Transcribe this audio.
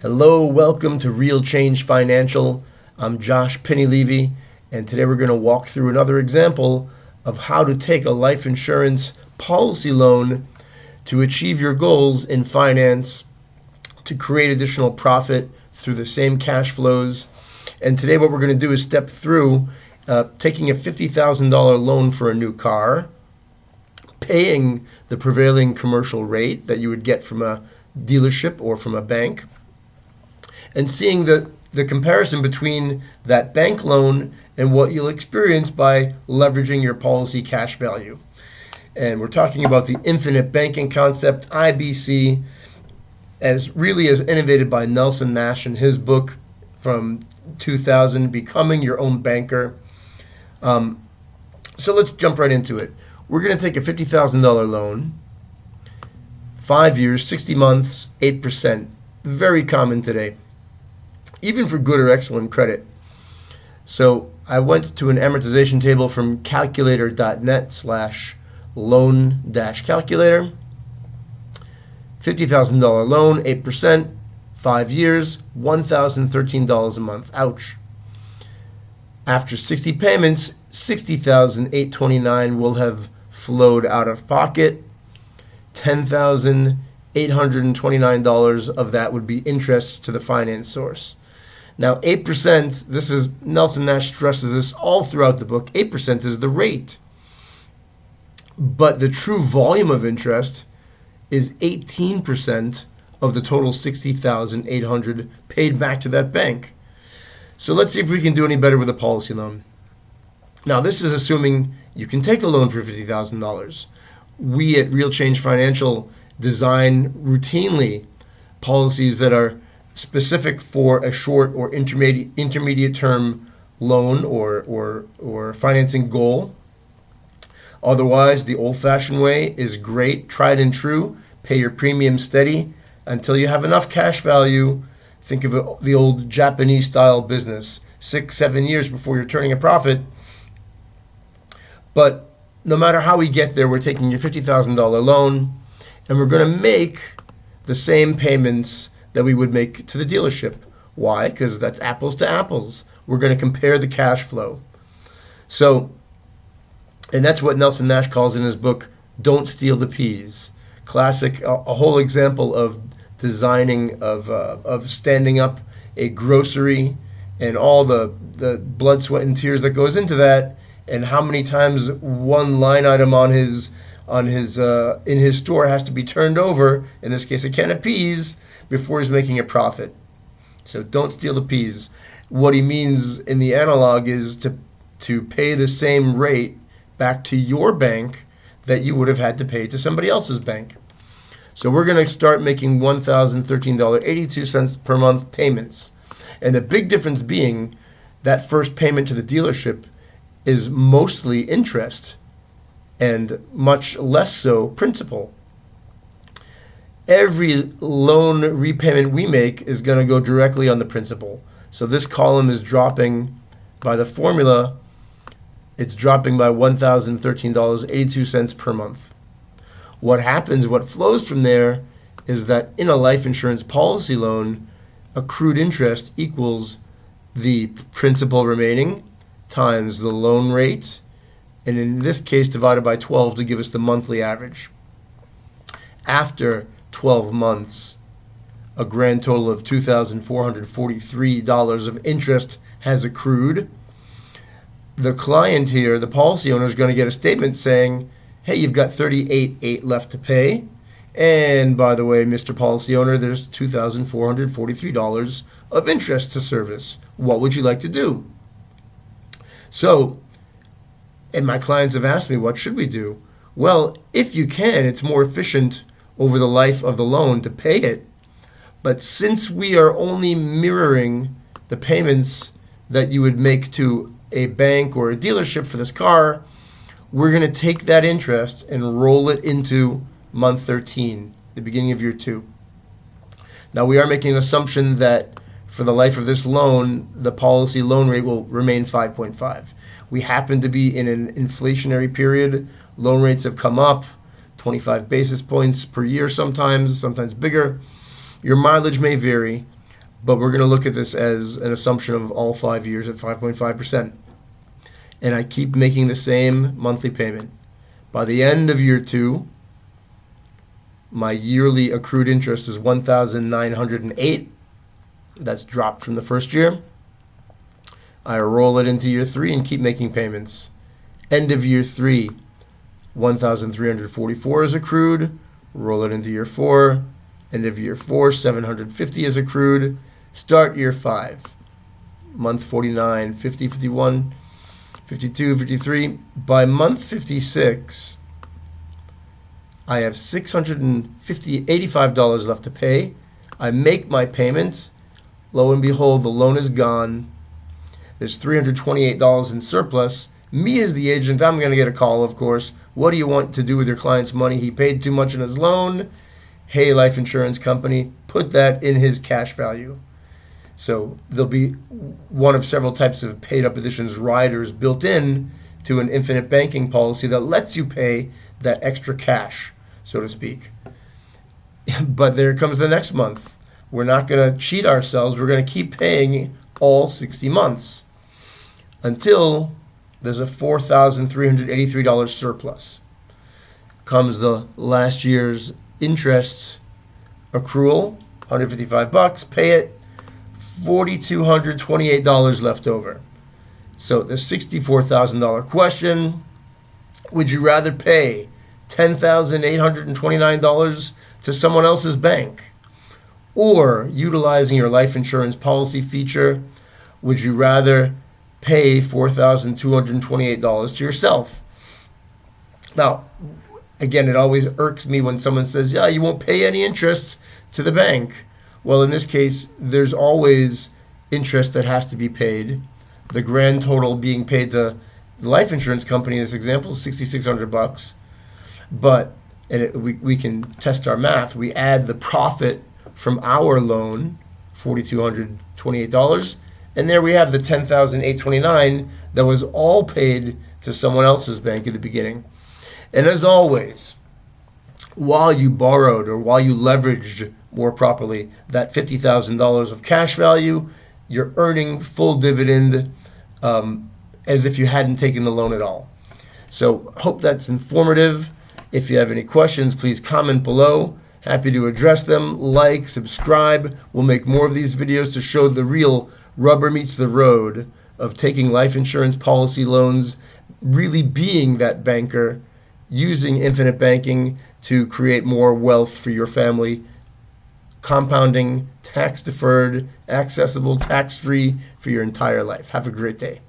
Hello, welcome to Real Change Financial. I'm Josh Penny-Levy, and today we're going to walk through another example of how to take a life insurance policy loan to achieve your goals in finance, to create additional profit through the same cash flows. And today what we're going to do is step through taking a $50,000 loan for a new car, paying the prevailing commercial rate that you would get from a dealership or from a bank, and seeing the comparison between that bank loan and what you'll experience by leveraging your policy cash value. And we're talking about the infinite banking concept, IBC, as innovated by Nelson Nash in his book from 2000, Becoming Your Own Banker. So let's jump right into it. We're going to take a $50,000 loan, 5 years, 60 months, 8%. Very common today, even for good or excellent credit. So I went to an amortization table from calculator.net/loan-calculator. $50,000 loan, 8%, 5 years, $1,013 a month. Ouch. After 60 payments, $60,829 will have flowed out of pocket. $10,829 of that would be interest to the finance source. Now, 8%, this is, Nelson Nash stresses this all throughout the book, 8% is the rate. But the true volume of interest is 18% of the total $60,800 paid back to that bank. So let's see if we can do any better with a policy loan. Now, this is assuming you can take a loan for $50,000. We at Real Change Financial design routinely policies that are specific for a short or intermediate term loan or financing goal. Otherwise, the old-fashioned way is great, tried and true. Pay your premium steady until you have enough cash value. Think of the old Japanese-style business, 6-7 years before you're turning a profit. But no matter how we get there, we're taking your $50,000 loan, and we're going to make the same payments that we would make to the dealership. Why? Because that's apples to apples. We're going to compare the cash flow. So, and that's what Nelson Nash calls in his book, Don't Steal the Peas. Classic, a whole example of designing, of standing up a grocery and all the blood, sweat, and tears that goes into that, and how many times one line item in his store has to be turned over, in this case a can of peas, before he's making a profit. So don't steal the peas. What he means in the analog is to pay the same rate back to your bank that you would have had to pay to somebody else's bank. So we're going to start making $1,013.82 per month payments. And the big difference being that first payment to the dealership is mostly interest and much less so principal. Every loan repayment we make is going to go directly on the principal. So this column is dropping by the formula. It's dropping by $1,013.82 per month. What happens, what flows from there, is that in a life insurance policy loan, accrued interest equals the principal remaining times the loan rate, and in this case divided by 12 to give us the monthly average. After 12 months, a grand total of $2,443 of interest has accrued. The client here, the policy owner, is going to get a statement saying, hey, you've got $38,800 left to pay. And by the way, Mr. Policy Owner, there's $2,443 of interest to service. What would you like to do? So, and my clients have asked me, what should we do? Well, if you can, it's more efficient over the life of the loan to pay it. But since we are only mirroring the payments that you would make to a bank or a dealership for this car, we're going to take that interest and roll it into month 13, the beginning of year 2. Now, we are making an assumption that for the life of this loan, the policy loan rate will remain 5.5. We happen to be in an inflationary period. Loan rates have come up 25 basis points per year sometimes bigger. Your mileage may vary. but we're going to look at this as an assumption of all 5 years at 5.5%. And I keep making the same monthly payment. By the end of year 2, my yearly accrued interest is $1,908. That's dropped from the first year. I roll it into year 3 and keep making payments. End of year 3, $1,344 is accrued. Roll it into year 4. End of year 4, $750 is accrued. Start year 5. Month 49, 50, 51, 52, 53. By month 56, I have $685 left to pay. I make my payments. Lo and behold, the loan is gone. There's $328 in surplus. Me as the agent, I'm going to get a call, of course. What do you want to do with your client's money? He paid too much on his loan. Hey, life insurance company, put that in his cash value. So there'll be one of several types of paid up additions riders built in to an infinite banking policy that lets you pay that extra cash, so to speak. But there comes the next month. We're not going to cheat ourselves. We're going to keep paying all 60 months until there's a $4,383 surplus. Comes the last year's interest accrual, $155, pay it, $4,228 left over. So the $64,000 question, would you rather pay $10,829 to someone else's bank, or utilizing your life insurance policy feature, would you rather pay $4,228 to yourself? Now, again, it always irks me when someone says, yeah, you won't pay any interest to the bank. Well, in this case, there's always interest that has to be paid. The grand total being paid to the life insurance company in this example is $6,600. But we can test our math. We add the profit from our loan, $4,228, and there we have the $10,829 that was all paid to someone else's bank at the beginning. And as always, while you borrowed or while you leveraged more properly that $50,000 of cash value, you're earning full dividend as if you hadn't taken the loan at all. So hope that's informative. If you have any questions, please comment below. Happy to address them. Like, subscribe. We'll make more of these videos to show the real rubber meets the road of taking life insurance policy loans, really being that banker, using infinite banking to create more wealth for your family, compounding, tax deferred, accessible, tax free for your entire life. Have a great day.